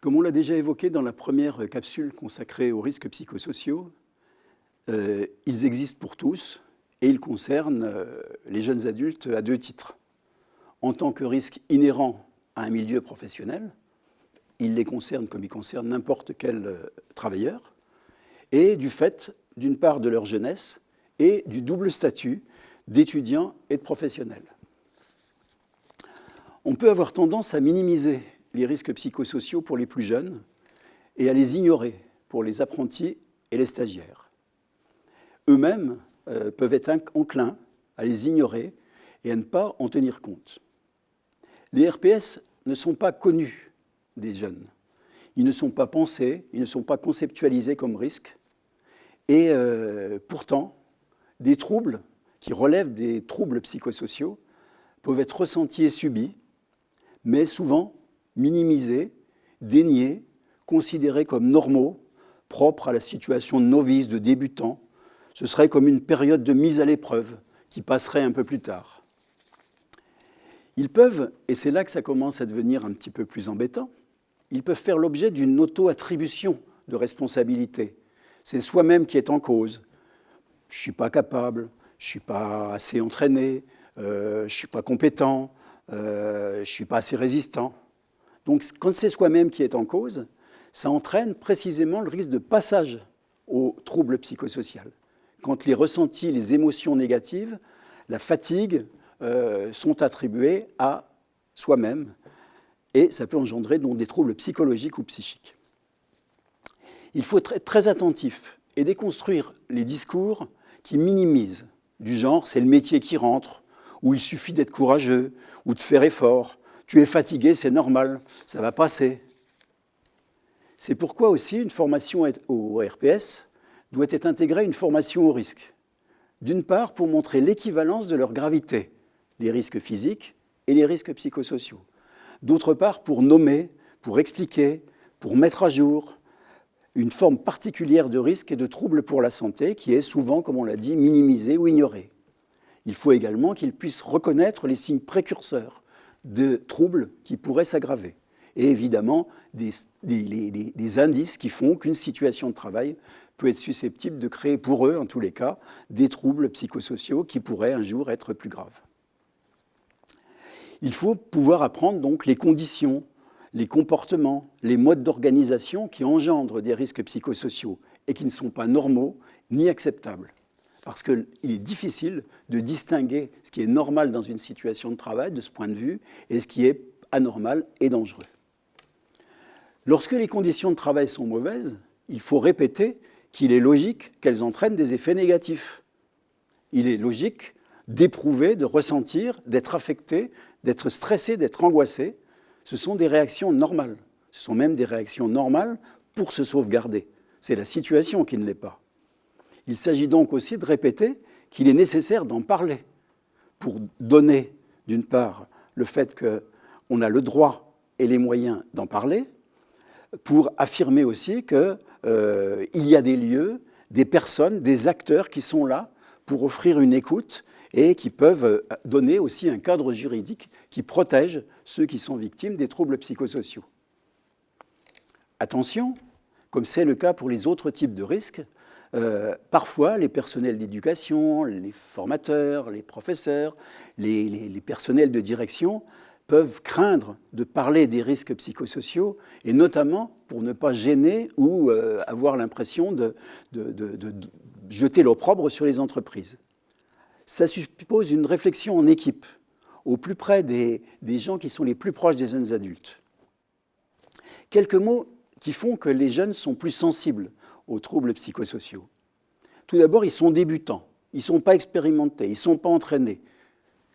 Comme on l'a déjà évoqué dans la première capsule consacrée aux risques psychosociaux, ils existent pour tous et ils concernent les jeunes adultes à deux titres. En tant que risque inhérent à un milieu professionnel, ils les concernent comme ils concernent n'importe quel travailleur, et du fait, d'une part, de leur jeunesse et du double statut d'étudiant et de professionnel. On peut avoir tendance à minimiser les risques psychosociaux pour les plus jeunes et à les ignorer pour les apprentis et les stagiaires. Eux-mêmes peuvent être enclins à les ignorer et à ne pas en tenir compte. Les RPS ne sont pas connus des jeunes. Ils ne sont pas pensés, ils ne sont pas conceptualisés comme risques. Et pourtant, des troubles qui relèvent des troubles psychosociaux peuvent être ressentis et subis, mais souvent minimisés, déniés, considérés comme normaux, propres à la situation de novice, de débutant. Ce serait comme une période de mise à l'épreuve qui passerait un peu plus tard. Ils peuvent, et c'est là que ça commence à devenir un petit peu plus embêtant, ils peuvent faire l'objet d'une auto-attribution de responsabilité. C'est soi-même qui est en cause. Je ne suis pas capable, je ne suis pas assez entraîné, je ne suis pas compétent, je ne suis pas assez résistant. Donc quand c'est soi-même qui est en cause, ça entraîne précisément le risque de passage au trouble psychosocial. Quand les ressentis, les émotions négatives, la fatigue sont attribués à soi-même, et ça peut engendrer donc des troubles psychologiques ou psychiques. Il faut être très attentif et déconstruire les discours qui minimisent, du genre « c'est le métier qui rentre » ou « il suffit d'être courageux » ou « de faire effort »,« tu es fatigué, c'est normal, ça va passer ». C'est pourquoi aussi une formation au RPS doit être intégrée à une formation au risque. D'une part, pour montrer l'équivalence de leur gravité, les risques physiques et les risques psychosociaux. D'autre part, pour nommer, pour expliquer, pour mettre à jour une forme particulière de risque et de trouble pour la santé qui est souvent, comme on l'a dit, minimisée ou ignorée. Il faut également qu'ils puissent reconnaître les signes précurseurs de troubles qui pourraient s'aggraver. Et évidemment, des indices qui font qu'une situation de travail peut être susceptible de créer pour eux, en tous les cas, des troubles psychosociaux qui pourraient un jour être plus graves. Il faut pouvoir apprendre donc les conditions, les comportements, les modes d'organisation qui engendrent des risques psychosociaux et qui ne sont pas normaux ni acceptables. Parce qu'il est difficile de distinguer ce qui est normal dans une situation de travail, de ce point de vue, et ce qui est anormal et dangereux. Lorsque les conditions de travail sont mauvaises, il faut répéter qu'il est logique qu'elles entraînent des effets négatifs. Il est logique d'éprouver, de ressentir, d'être affecté, d'être stressé, d'être angoissé. Ce sont des réactions normales. Ce sont même des réactions normales pour se sauvegarder. C'est la situation qui ne l'est pas. Il s'agit donc aussi de répéter qu'il est nécessaire d'en parler pour donner, d'une part, le fait qu'on a le droit et les moyens d'en parler, pour affirmer aussi qu'il y a des lieux, des personnes, des acteurs qui sont là pour offrir une écoute et qui peuvent donner aussi un cadre juridique qui protège ceux qui sont victimes des troubles psychosociaux. Attention, comme c'est le cas pour les autres types de risques, parfois les personnels d'éducation, les formateurs, les professeurs, les personnels de direction peuvent craindre de parler des risques psychosociaux, et notamment pour ne pas gêner ou avoir l'impression de jeter l'opprobre sur les entreprises. Ça suppose une réflexion en équipe, au plus près des gens qui sont les plus proches des jeunes adultes. Quelques mots qui font que les jeunes sont plus sensibles aux troubles psychosociaux. Tout d'abord, ils sont débutants, ils ne sont pas expérimentés, ils ne sont pas entraînés.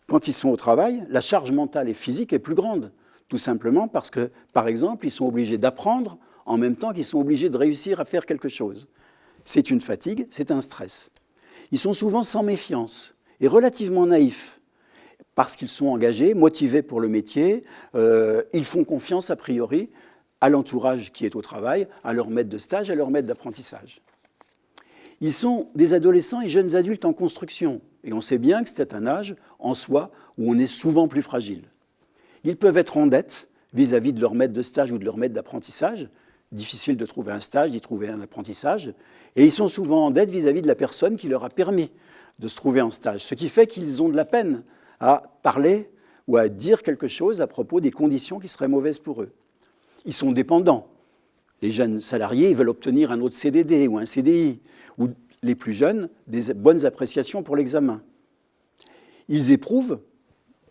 Quand ils sont au travail, la charge mentale et physique est plus grande, tout simplement parce que, par exemple, ils sont obligés d'apprendre en même temps qu'ils sont obligés de réussir à faire quelque chose. C'est une fatigue, c'est un stress. Ils sont souvent sans méfiance et relativement naïfs, parce qu'ils sont engagés, motivés pour le métier, ils font confiance a priori à l'entourage qui est au travail, à leur maître de stage, à leur maître d'apprentissage. Ils sont des adolescents et jeunes adultes en construction, et on sait bien que c'est un âge en soi où on est souvent plus fragile. Ils peuvent être en dette, vis-à-vis de leur maître de stage ou de leur maître d'apprentissage. Difficile de trouver un stage, d'y trouver un apprentissage. Et ils sont souvent en dette vis-à-vis de la personne qui leur a permis de se trouver en stage. Ce qui fait qu'ils ont de la peine à parler ou à dire quelque chose à propos des conditions qui seraient mauvaises pour eux. Ils sont dépendants. Les jeunes salariés, ils veulent obtenir un autre CDD ou un CDI, ou les plus jeunes, des bonnes appréciations pour l'examen. Ils éprouvent,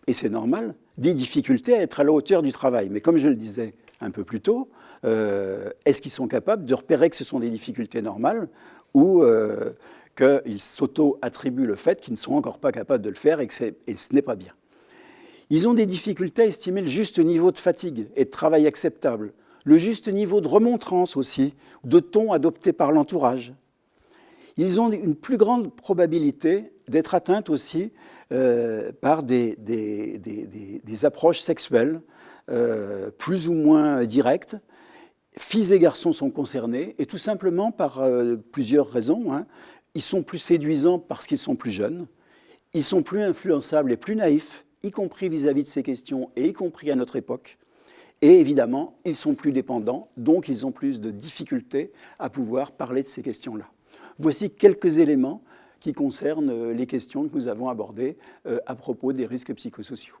et c'est normal, des difficultés à être à la hauteur du travail. Mais comme je le disais un peu plus tôt, est-ce qu'ils sont capables de repérer que ce sont des difficultés normales ou qu'ils s'auto-attribuent le fait qu'ils ne sont encore pas capables de le faire et que ce n'est pas bien. Ils ont des difficultés à estimer le juste niveau de fatigue et de travail acceptable, le juste niveau de remontrance aussi, de ton adopté par l'entourage. Ils ont une plus grande probabilité d'être atteints aussi par des approches sexuelles plus ou moins directes. Filles et garçons sont concernés, et tout simplement par plusieurs raisons. Hein. Ils sont plus séduisants parce qu'ils sont plus jeunes, ils sont plus influençables et plus naïfs, y compris vis-à-vis de ces questions, et y compris à notre époque. Et évidemment, ils sont plus dépendants, donc ils ont plus de difficultés à pouvoir parler de ces questions-là. Voici quelques éléments qui concernent les questions que nous avons abordées à propos des risques psychosociaux.